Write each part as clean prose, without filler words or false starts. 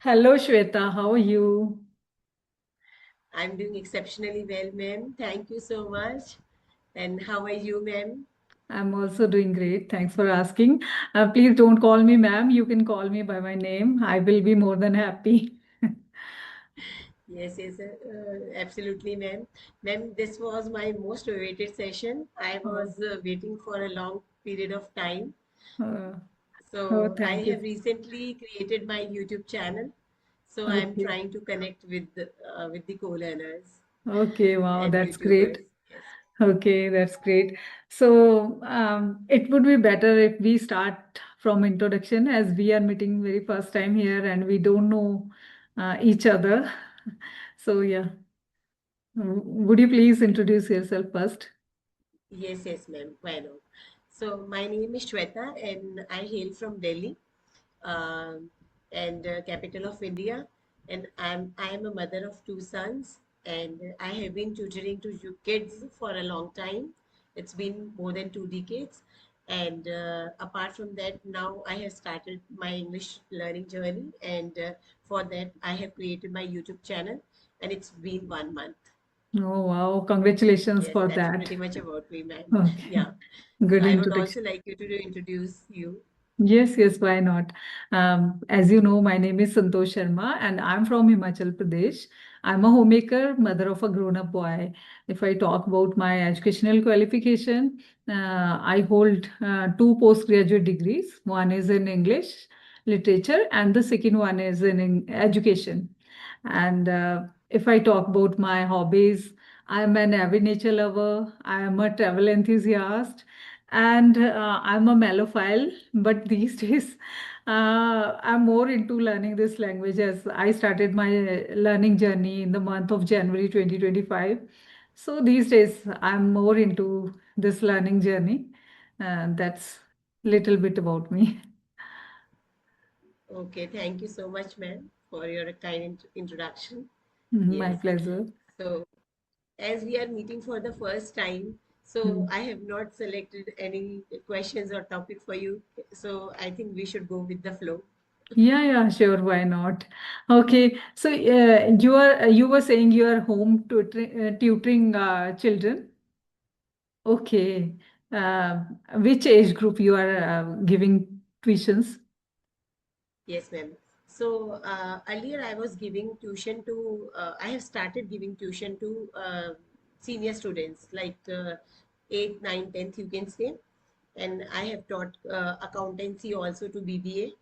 Hello, Shweta. How are you? I'm doing exceptionally well, ma'am. Thank you so much. And how are you, ma'am? I'm also doing great. Thanks for asking. Please don't call me ma'am. You can call me by my name. I will be more than happy. Yes, yes, absolutely, ma'am. Ma'am, this was my most awaited session. I Oh, was waiting for a long period of time. uh, oh, So I thank you. have recently created my YouTube channel. So I'm Okay. trying to connect with the co-learners Okay. Wow, and that's YouTubers. great. Yes. Okay, that's great. So, it would be better if we start from introduction as we are meeting very first time here and we don't know each other. So, yeah. Would you please introduce yourself first? Yes, yes, ma'am. Why not? So my name is Shweta and I hail from Delhi. um, and capital of India. And I am a mother of two sons, and I have been tutoring to kids for a long time. It's been more than 2 decades. And apart from that, now I have started my English learning journey, and for that, I have created my YouTube channel, and it's been 1 month. Oh, wow. Congratulations Yes, for that's that. pretty much about me, ma'am. Okay. Yeah. So Good I would introduction. also like you to introduce you. Yes, yes, why not? As you know, my name is Santosh Sharma and I'm from Himachal Pradesh. I'm a homemaker, mother of a grown-up boy. If I talk about my educational qualification, I hold two postgraduate degrees. One is in English literature and the second one is in education. And if I talk about my hobbies, I'm an avid nature lover, I am a travel enthusiast, and I'm a mellophile. But these days, I'm more into learning this language as I started my learning journey in the month of January 2025. So these days, I'm more into this learning journey. And that's little bit about me. Okay, thank you so much, ma'am, for your kind introduction. My Yes. pleasure. So, as we are meeting for the first time, so Hmm. I have not selected any questions or topic for you. So, I think we should go with the flow. Yeah, yeah, sure. Why not? Okay. So you were saying you are home tutoring children. Okay. Uh, which age group you are giving tuitions? Yes, ma'am. So, earlier I was giving tuition to, I have started giving tuition to senior students like 8th, 9th, 10th, you can say. And I have taught accountancy also to BBA.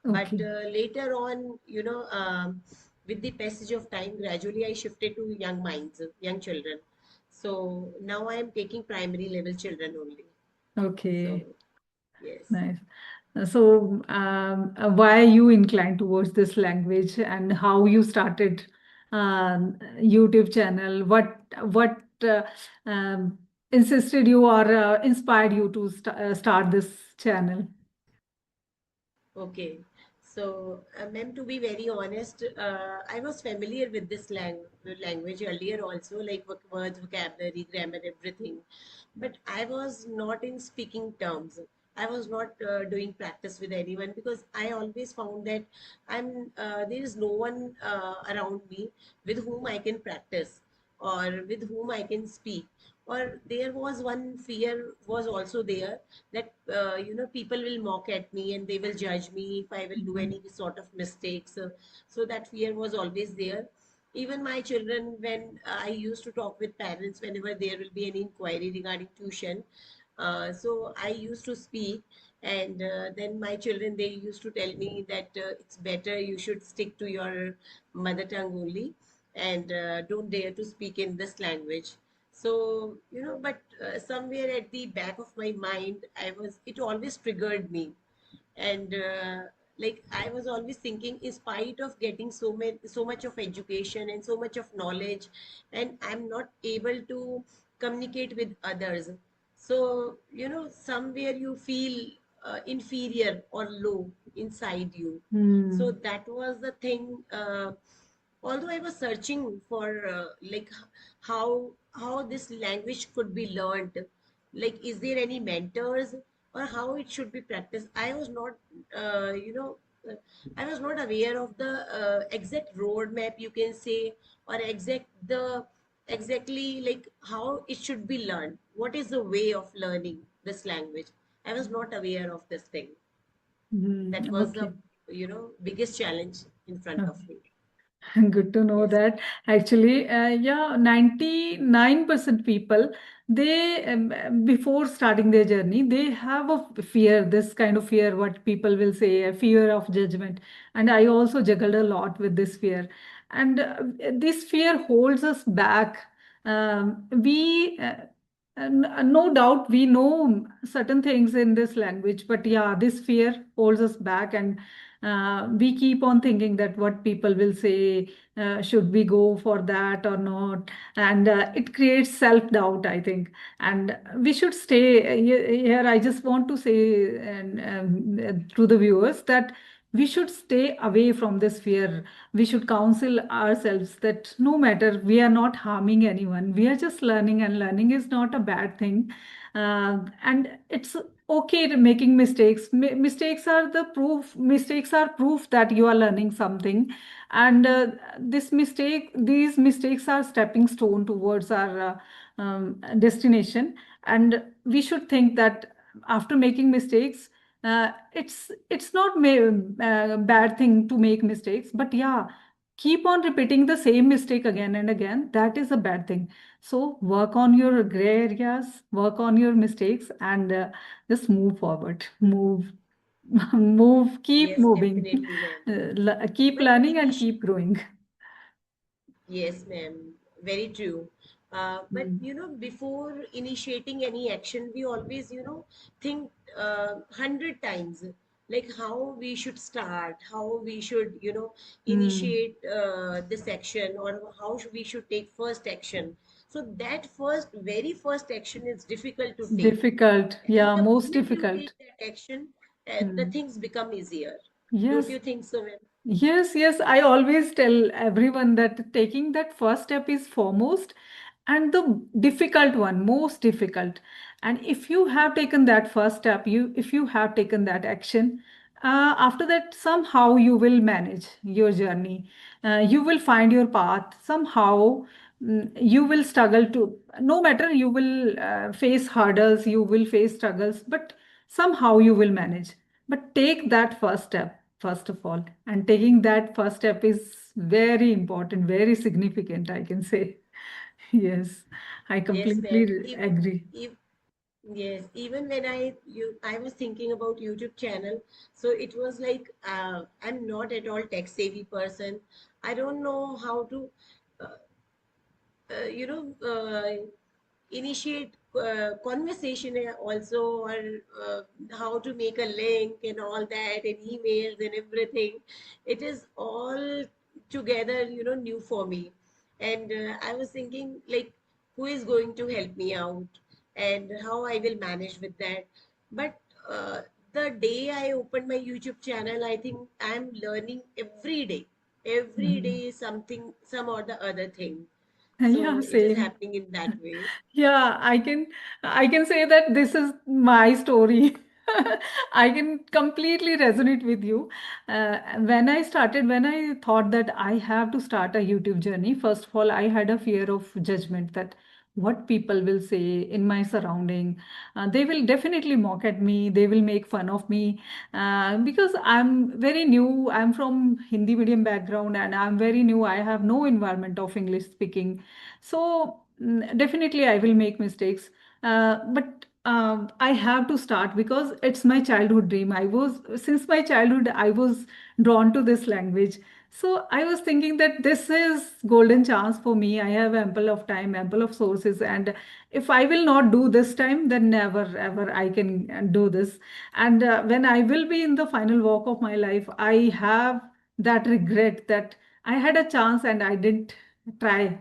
But Okay. later on, with the passage of time, gradually I shifted to young minds, young children. So now I am taking primary level children only. So, Okay. yes. Nice. So, why are you inclined towards this language and how you started YouTube channel? What um, insisted you or inspired you to start this channel? Okay. So, ma'am, to be very honest, I was familiar with this language earlier also, like words, vocabulary, grammar, everything. But I was not in speaking terms. I was not doing practice with anyone because I always found that there is no one around me with whom I can practice or with whom I can speak. Or there was one fear was also there that people will mock at me and they will judge me if I will do Mhm. any sort of mistakes. So that fear was always there. Even my children, when I used to talk with parents whenever there will be any inquiry regarding tuition, so I used to speak, and then my children they used to tell me that it's better you should stick to your mother tongue only, and don't dare to speak in this language. So but somewhere at the back of my mind, it always triggered me, and like I was always thinking, in spite of getting so much of education and so much of knowledge, and I'm not able to communicate with others. So somewhere you feel inferior or low inside you. So Hmm. that was the thing. Although I was searching for like how this language could be learned, like is there any mentors or how it should be practiced, I was not uh, I was not aware of the exact roadmap, you can say, or exactly like how it should be learned. What is the way of learning this language? I was not aware of this thing. That was the, Okay. biggest challenge in front of Okay. me. Good to know Yes. that. Actually, yeah, 99% people, they, before starting their journey, they have a fear, this kind of fear, what people will say, a fear of judgment. And I also juggled a lot with this fear. And this fear holds us back. No doubt, we know certain things in this language, but yeah, this fear holds us back. And we keep on thinking that what people will say, should we go for that or not? And it creates self-doubt, I think. And we should stay here. I just want to say and to the viewers that we should stay away from this fear. We should counsel ourselves that no matter, we are not harming anyone. We are just learning, and learning is not a bad thing. And it's okay to making mistakes. Mistakes are the proof. Mistakes are proof that you are learning something. And these mistakes are stepping stone towards our destination. And we should think that after making mistakes, it's not bad thing to make mistakes, but yeah, keep on repeating the same mistake again and again, that is a bad thing. So work on your gray areas, work on your mistakes, and just move forward, move, move, keep Yes, moving, definitely, ma'am. keep But learning and initially, keep growing. yes, ma'am. Very true. But Mm. before initiating any action, we always, think 100 times, like how we should start, how we should, Mm. initiate this action, or how we should take first action. So that very first action is difficult to take. Difficult, And yeah, the most moment you difficult. take that action, the Mm. things become easier. Don't Yes. you think so, ma'am? Yes, yes. I always tell everyone that taking that first step is foremost and the difficult one, most difficult. And if you have taken that first step, if you have taken that action, after that, somehow you will manage your journey. You will find your path. Somehow, you will struggle to, no matter, you will face hurdles, you will face struggles, but somehow you will manage. But take that first step, first of all. And taking that first step is very important, very significant, I can say. Yes, I Yes, ma'am. completely agree. Yes, even when I was thinking about YouTube channel, so it was like I'm not at all tech savvy person. I don't know how to uh, uh, you know initiate conversation also, or how to make a link and all that, and emails and everything. It is all together, new for me. And I was thinking, like, who is going to help me out and how I will manage with that. But uh, the day I opened my YouTube channel, I think I'm learning every day. Every Mhm. day something, some or the other thing. Yeah, So it is same. happening in that way. Yeah, I can say that this is my story. I can completely resonate with you. When I thought that I have to start a YouTube journey, first of all, I had a fear of judgment, that what people will say in my surrounding. They will definitely mock at me. They will make fun of me because I'm very new. I'm from Hindi medium background, and I'm very new. I have no environment of English speaking. So definitely I will make mistakes. But I have to start because it's my childhood dream. Since my childhood, I was drawn to this language. So I was thinking that this is golden chance for me. I have ample of time, ample of sources, and if I will not do this time, then never ever I can do this. And when I will be in the final walk of my life, I have that regret that I had a chance and I didn't try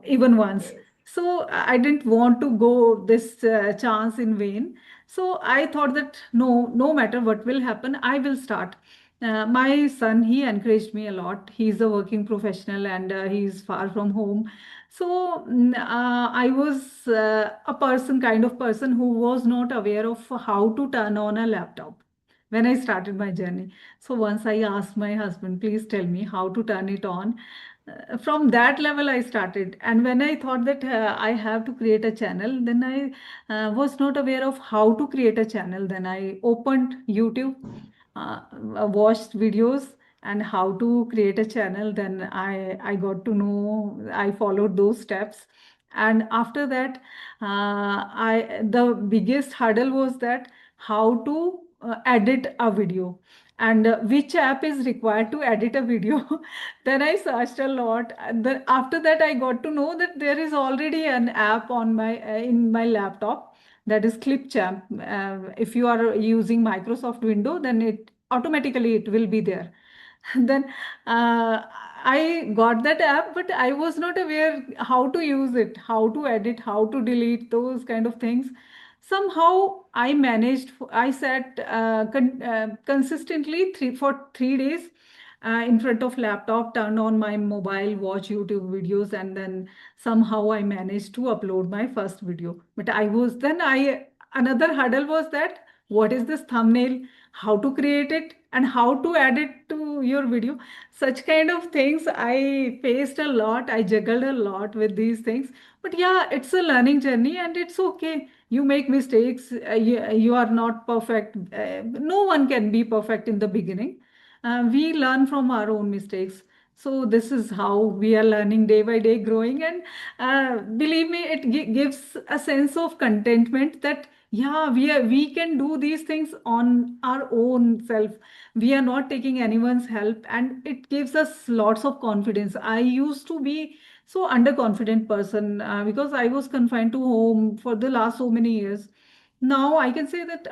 even once. Yes. So I didn't want to go this chance in vain. So I thought that no matter what will happen, I will start. My son, he encouraged me a lot. He's a working professional, and he's far from home. So I was a kind of person who was not aware of how to turn on a laptop. when I started my journey. So once I asked my husband, please tell me how to turn it on. From that level, I started. And when I thought that I have to create a channel, then I was not aware of how to create a channel. Then I opened YouTube, watched videos and how to create a channel. Then I got to know, I followed those steps. And after that, I the biggest hurdle was that how to edit a video and which app is required to edit a video. Then I searched a lot. And then after that, I got to know that there is already an app on my in my laptop, that is Clipchamp. If you are using Microsoft Window, then it automatically it will be there. Then I got that app, but I was not aware how to use it, how to edit, how to delete, those kind of things. Somehow I managed. I sat consistently for 3 days in front of laptop, turn on my mobile, watch YouTube videos, and then somehow I managed to upload my first video. But I was then I another hurdle was that what is this thumbnail, how to create it, and how to add it to your video. Such kind of things I faced a lot. I juggled a lot with these things. But yeah, it's a learning journey and it's okay. You make mistakes. You are not perfect. No one can be perfect in the beginning. We learn from our own mistakes. So this is how we are learning day by day, growing, and believe me, it gives a sense of contentment that yeah, we can do these things on our own self. We are not taking anyone's help, and it gives us lots of confidence. I used to be so underconfident person because I was confined to home for the last so many years. Now I can say that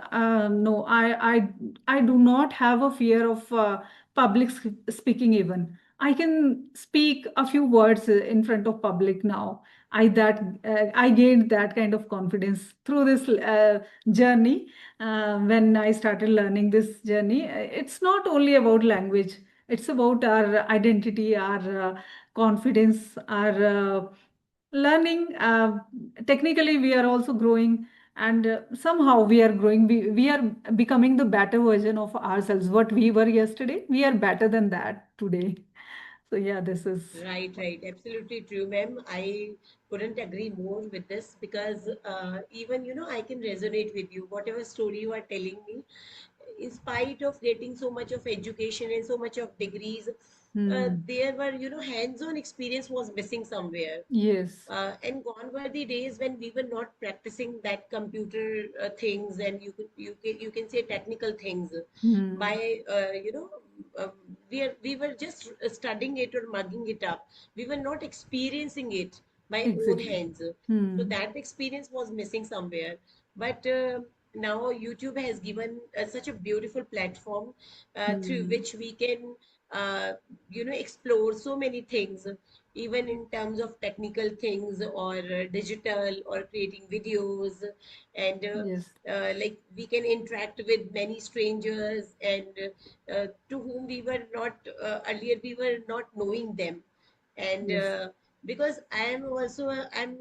no, I do not have a fear of public speaking even. I can speak a few words in front of public now. I gained that kind of confidence through this journey. When I started learning this journey, it's not only about language. It's about our identity, our confidence, our learning. Technically, we are also growing, and somehow we are growing. We are becoming the better version of ourselves. What we were yesterday, we are better than that today. So yeah, this is. Right, right. Absolutely true, ma'am. I couldn't agree more with this because even, I can resonate with you. Whatever story you are telling me, in spite of getting so much of education and so much of degrees, Hmm. there were, hands-on experience was missing somewhere. Yes. And gone were the days when we were not practicing that computer things, and you can say technical things Hmm. by uh, we were just studying it or mugging it up. We were not experiencing it by own Exactly. hands. So Hmm. that experience was missing somewhere. But now YouTube has given such a beautiful platform through Hmm. which we can uh, explore so many things, even in terms of technical things or digital or creating videos. And Yes. like we can interact with many strangers, and to whom we were not earlier, we were not knowing them. And Yes. because I am also I'm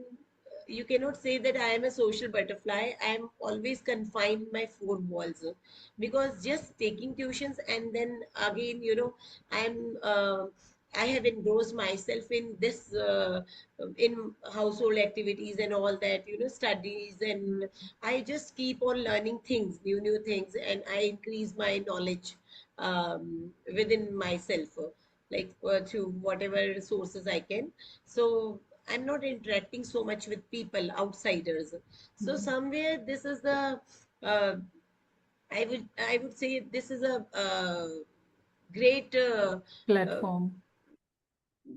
you cannot say that I am a social butterfly. I am always confined in my four walls, because just taking tuitions and then again, I'm I have engrossed myself in this in household activities and all that, studies, and I just keep on learning things, new things, and I increase my knowledge within myself, like through whatever sources I can. So I'm not interacting so much with people, outsiders. So Hmm. somewhere this is the uh, I would say this is a great uh, Platform.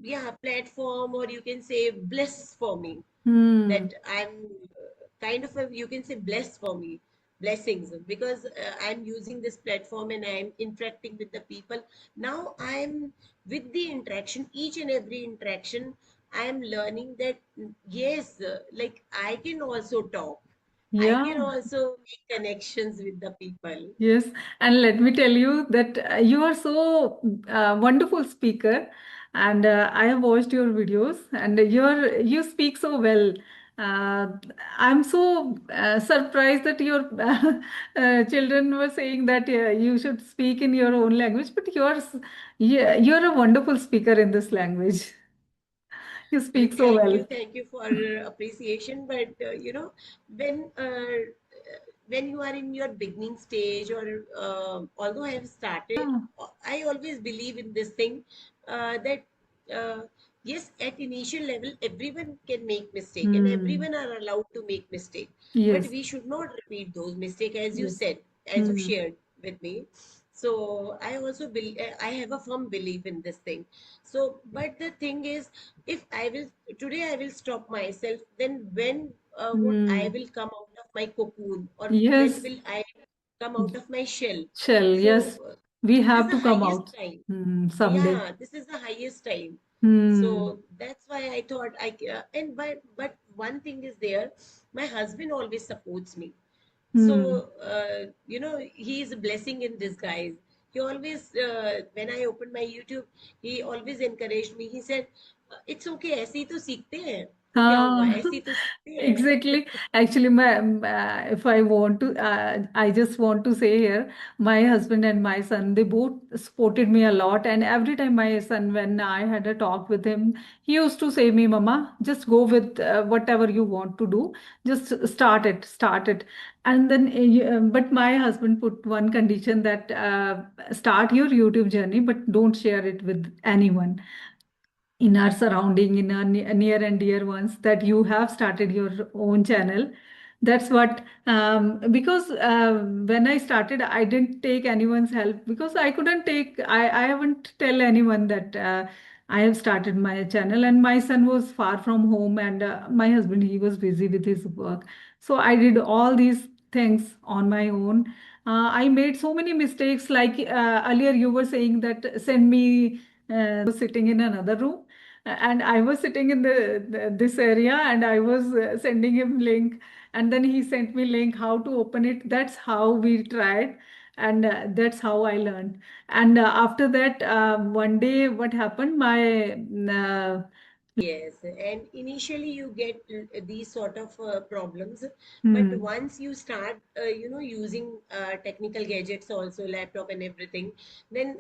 yeah, platform, or you can say bliss for me, Hmm. that I'm kind of a, you can say, blessed for me, blessings, because I'm using this platform and I'm interacting with the people. Now I'm with the interaction, each and every interaction, I'm learning that yes, like I can also talk, I can Yeah. also make connections with the people. Yes, and let me tell you that you are so wonderful speaker, and I have watched your videos, and you speak so well. uh, I'm so surprised that your children were saying that you should speak in your own language, but yeah, you're a wonderful speaker in this language. You speak so well. Thank you for appreciation. But when when you are in your beginning stage, or although I have started, Yeah. I always believe in this thing, that uh, yes, at initial level, everyone can make mistake, and Hmm. everyone are allowed to make mistake. But Yes. we should not repeat those mistake, as you Yes. said, as you Hmm. shared with me. So I also believe, I have a firm belief in this thing. So, but the thing is, if I will today I will stop myself, then when would I Hmm. will come out of my cocoon, or when Yes. will I come out of my shell? Shall, yes. So We this is have the to come highest out time. someday. Yeah, this is the highest time. Hmm. So that's why I thought and but one thing is there, my husband always supports me. Hmm. So, he is a blessing in disguise. He always, when I opened my YouTube, he always encouraged me. He said, "It's okay, ऐसे ही तो सीखते हैं, तो क्या हुआ, हाँ, ऐसे ही तो सीखते हैं." exactly. Actually, if I want to, I just want to say here, my husband and my son, they both supported me a lot. And every time my son, when I had a talk with him, he used to say me, Mama, just go with whatever you want to do. Just start it. And then, but my husband put one condition that start your YouTube journey, but don't share it with anyone in our surrounding, in our near and dear ones, that you have started your own channel. That's what, because when I started, I didn't take anyone's help because I couldn't take, I haven't tell anyone that I have started my channel, and my son was far from home, and my husband, he was busy with his work. So I did all these things on my own. I made so many mistakes, like earlier you were saying that send me, sitting in another room, and I was sitting in this area, and I was sending him link, and then he sent me link how to open it. That's how we tried, and that's how I learned. And after that, one day what happened, my Yes, and initially you get these sort of problems, but hmm, once you start, using technical gadgets, also laptop and everything, then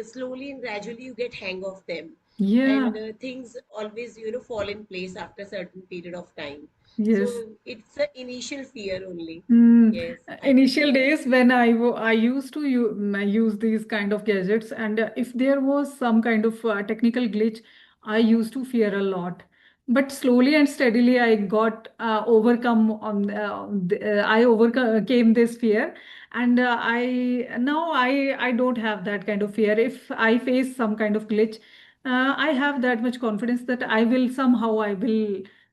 slowly and gradually you get hang of them, yeah, and things always, fall in place after a certain period of time. yes. So it's the initial fear only. Mm, Yes, I initial understand. days when I used to use these kind of gadgets, and if there was some kind of technical glitch, I used to fear a lot. But slowly and steadily, I got overcome on I overcame this fear, and I don't have that kind of fear. If I face some kind of glitch, I have that much confidence that I will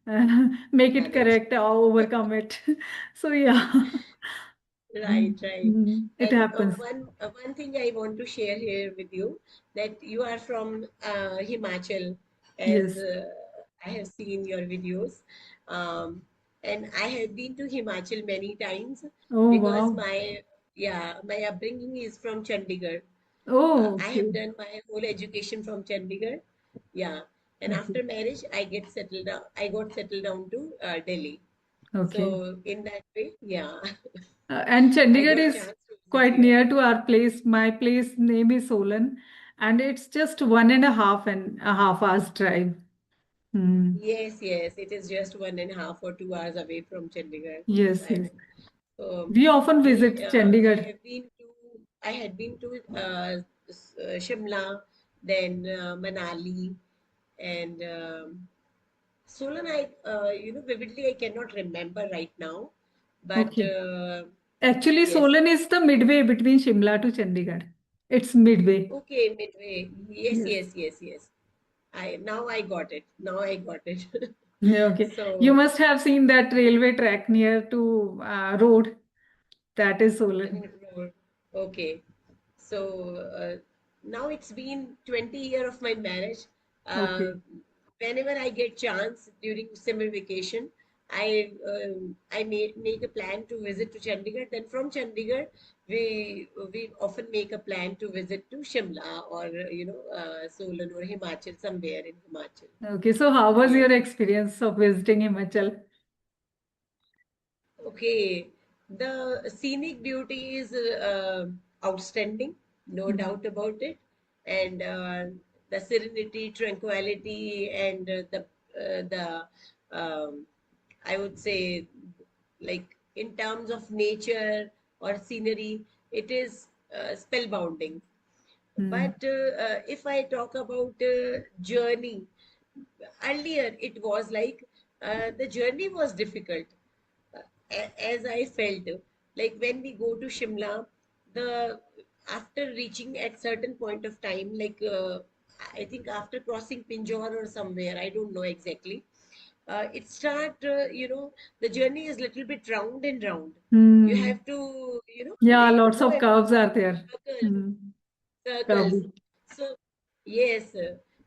make it Manage. correct or overcome it. So yeah. Right, right. It And happens. one thing I want to share here with you, that you are from Himachal, as Yes. I have seen your videos, um, and I have been to Himachal many times, Oh because wow. my upbringing is from Chandigarh. Oh, I have okay. done my whole education from Chandigarh. Yeah, and Okay. after marriage, I got settled down to Delhi. Okay. So in that way, yeah. And I Chandigarh got is chance to visit quite here. near to our place. My place name is Solan, and it's just 1.5 hours drive. Hmm. Yes, yes, it is just 1.5 or 2 hours away from Chandigarh. Yes, I yes. know. So We often we, visit Chandigarh. I had been to Shimla, then Manali, and Solan. Vividly, I cannot remember right now, but Okay. Actually, yes. Solan is the midway between Shimla to Chandigarh. It's midway. Okay, midway. Yes, Yes. yes, yes, yes. I got it. Now I got it. Yeah, okay. You So, must have seen that railway track near to road. That is Solan. no, okay. So now it's been 20 year of my marriage. Uh, Okay. Whenever I get chance during summer vacation, I make a plan to visit to Chandigarh. Then from Chandigarh, we often make a plan to visit to Shimla, or Solan or Himachal, somewhere in Himachal. Okay. So how was Yes. your experience of visiting Himachal? Okay, the scenic beauty is outstanding, no Mm. doubt about it, and the serenity, tranquility, and the I would say, like in terms of nature or scenery, it is spellbounding. Mm. But if I talk about journey, earlier it was like the journey was difficult as I felt. Like when we go to Shimla, the after reaching at certain point of time, like I think after crossing Pinjore or somewhere, I don't know exactly. It start, the journey is little bit round and round. You Mm. have to, Yeah, lots go of and curves are there. circle, Mm. circles. Curvy. So yes,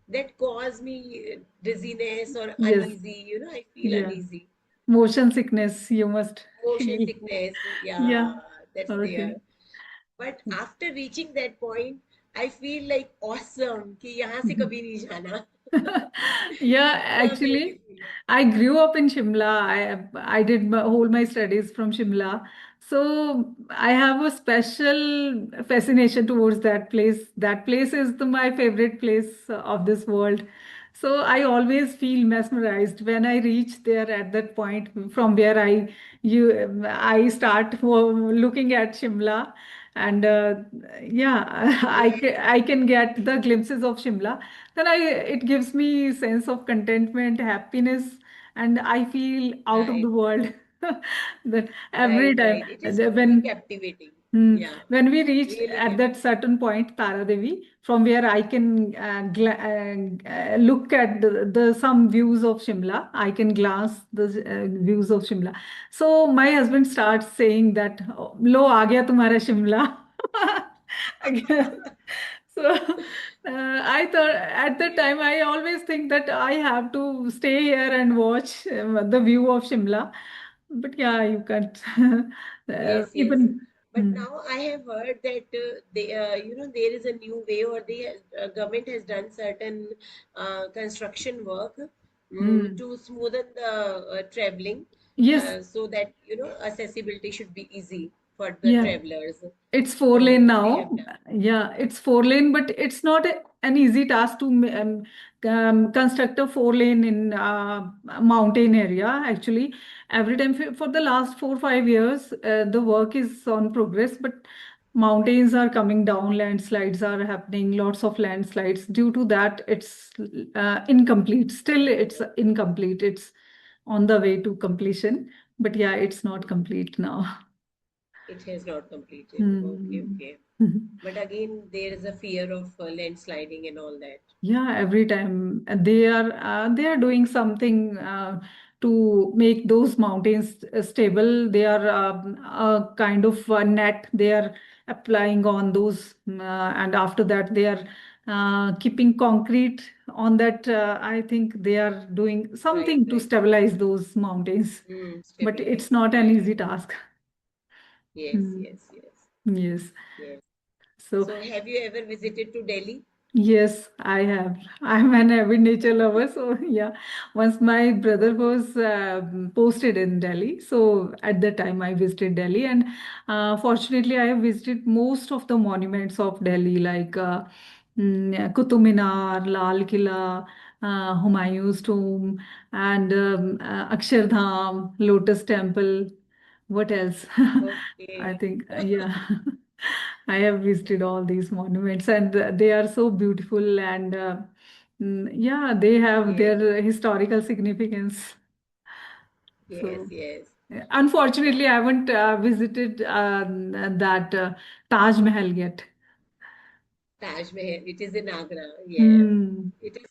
that cause me dizziness or Yes. uneasy. I feel Yeah. uneasy. Motion sickness, you must Motion feel. sickness, yeah, Yeah. that's there. Okay. But after reaching that point, I feel like awesome कि यहाँ से कभी नहीं जाना. Yeah, Love that actually, feeling. I grew up in Shimla. I did whole my studies from Shimla. So I have a special fascination towards that place. That place is my favorite place of this world. So I always feel mesmerized when I reach there at that point from where I start looking at Shimla, and yeah, Yes, I can get the glimpses of Shimla. Then I it gives me sense of contentment, happiness, and I feel out of right, the world. That every right, time right. It is truly when captivating. Hmm. Yeah, When we reached really at that captivating. certain point, Tara Devi, from where I can look at the some views of Shimla, I can glance the views of Shimla. So my husband starts saying that, "Oh, "Lo, aa gaya tumhara Shimla." Again. So I thought at that Yes, time I always think that I have to stay here and watch the view of Shimla. But yeah, you can't. yes, yes. Even. But Hmm. now I have heard that there is a new way, or the government has done certain construction work Hmm. to smoothen the traveling, Yes, so that accessibility should be easy for the yeah. travelers. It's four So lane they have now. done. Yeah, it's four lane, but it's not an easy task to construct a four lane in mountain area. Actually, every time for the last 4 5 years, the work is on progress, but mountains are coming down, landslides are happening, lots of landslides. Due to that, it's incomplete. Still, it's incomplete. It's on the way to completion, but yeah, it's not complete now. It has not completed. Okay, Hmm. okay. But again, there is a fear of landsliding and all that. Yeah, every time they are doing something to make those mountains stable. They are a kind of net they are applying on those, and after that they are keeping concrete on that. I think they are doing Right, something to right. stabilize those mountains, but it's Stabilize. not an Right. easy task. Yes, Hmm. yes, yes, Yes. yes. So So, have you ever visited to Delhi? yes, I have. I'm an avid nature lover. So, yeah, once my brother was posted in Delhi. So, at that time, I visited Delhi. And fortunately, I have visited most of the monuments of Delhi, like Qutub Minar, Lal Killa, Humayun's tomb, and Akshardham, Lotus Temple. What else? I Okay. think, yeah. I have visited all these monuments, and they are so beautiful, and yeah, they have Yes, their historical significance. yes, So, yes. unfortunately, Yeah. I haven't visited that Taj Mahal yet. Taj Mahal. It is in Agra. Yeah. Hmm. It is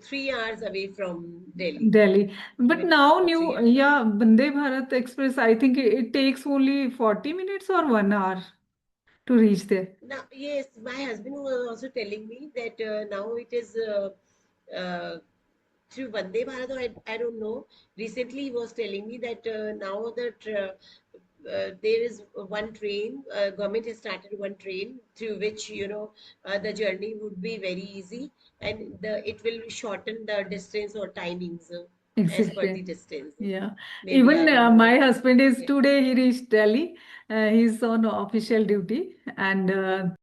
3 hours away from Delhi. Delhi. But Even now, two, three new, hours away. yeah, Vande Bharat Express, I think it takes only 40 minutes or 1 hour to reach there. Now, yes, my husband was also telling me that now it is through Vande Bharat, or I don't know. Recently, he was telling me that now that there is one train, government has started one train through which the journey would be very easy, and it will shorten the distance or timings. as per the Exactly. distance. Yeah. Maybe Even I don't know. my husband is Yeah. today, he reached Delhi. He's on official duty. And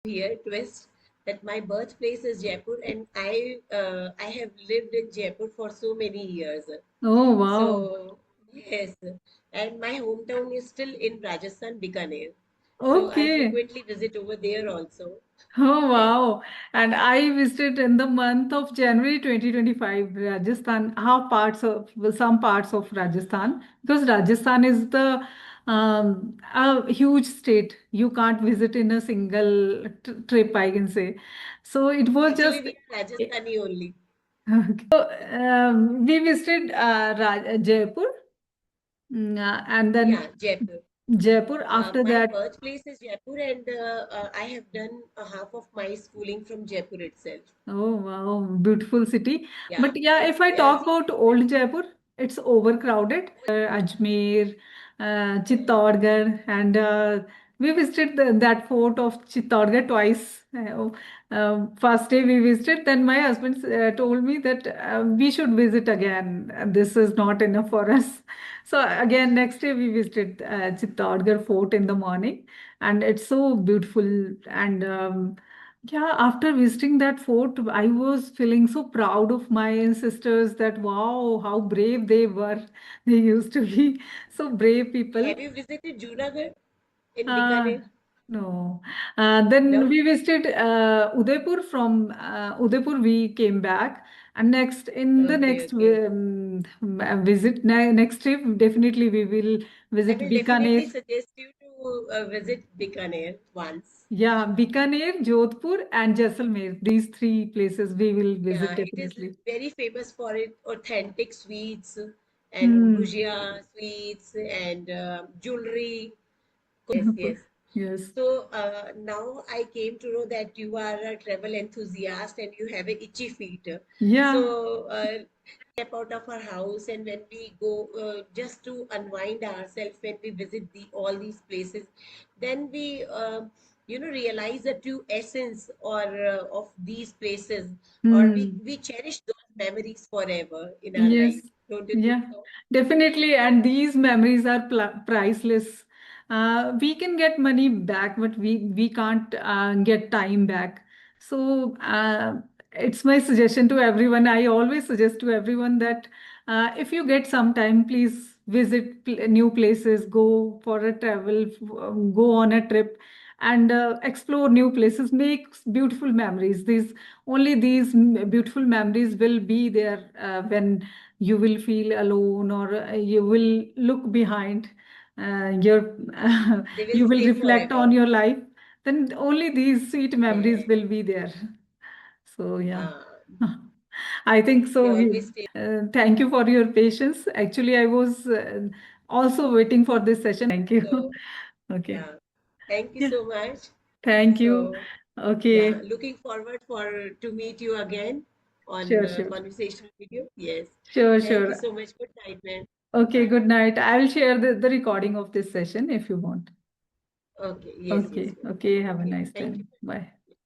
Here, twist that my birthplace is Jaipur, and I have lived in Jaipur for so many years. oh, wow. So yes, and my hometown is still in Rajasthan, Bikaner. So I Okay. frequently visit over there also. Oh, Yes, wow. And I visited in the month of January 2025, Rajasthan, half parts of, well, some parts of Rajasthan, because Rajasthan is the a huge state. You can't visit in a single trip, I can say. So it was actually just, we are Rajasthani only. okay. So we visited Jaipur, and then Yeah, Jaipur. Jaipur. After My that, birthplace is Jaipur, and I have done half of my schooling from Jaipur itself. oh wow, beautiful city. Yeah, But yeah, if I talk see, about old Jaipur, it's overcrowded. Ajmer, Chittorgarh, and we visited that fort of Chittorgarh twice. First day we visited, then my husband told me that we should visit again. This is not enough for us. So again, next day we visited Chittorgarh fort in the morning, and it's so beautiful and. Yeah, after visiting that fort, I was feeling so proud of my ancestors that wow, how brave they were. They used to be so brave people. have you visited Junagadh in Uh, Bikaner? no. Then No? we visited Udaipur. From Udaipur, we came back. And next, in the Okay, next okay. visit, next trip, definitely we will I visit will definitely Bikaner. suggest you to visit Bikaner once. Yeah, Bikaner, Jodhpur, and Jaisalmer. These three places we will visit Yeah, it is definitely. very famous for its authentic sweets and Hmm. bhujia sweets and jewelry. Yes, yes. Yes. So now I came to know that you are a travel enthusiast and you have a itchy feet. Yeah. So step out of our house, and when we go just to unwind ourselves, when we visit all these places, then we realize the true essence or of these places, or we Hmm. we cherish those memories forever in our Yes. life. Don't you think Yeah. so? Definitely. And these memories are priceless. We can get money back, but we can't get time back. So it's my suggestion to everyone. I always suggest to everyone that if you get some time, please visit new places, go for a travel, go on a trip, and explore new places, make beautiful memories. These beautiful memories will be there when you will feel alone, or you will look behind your They will you will stay reflect on forever. your life, then only these sweet memories Yeah. will be there. So yeah. Uh, I think they so. always stay. Thank you for your patience. Actually, I was also waiting for this session. Thank you. So, Okay. yeah. Thank you Yeah. so much. Thank you. So, yeah, Okay. looking forward for to meet you again on Sure, sure. conversation video. Yes. Sure, Thank you sure. so much. Good night, man. Okay, Bye. good night. I'll share the recording of this session if you want. Okay. Yes, yes, Okay, ma'am. okay. Have a Okay. nice Thank you. time. Bye.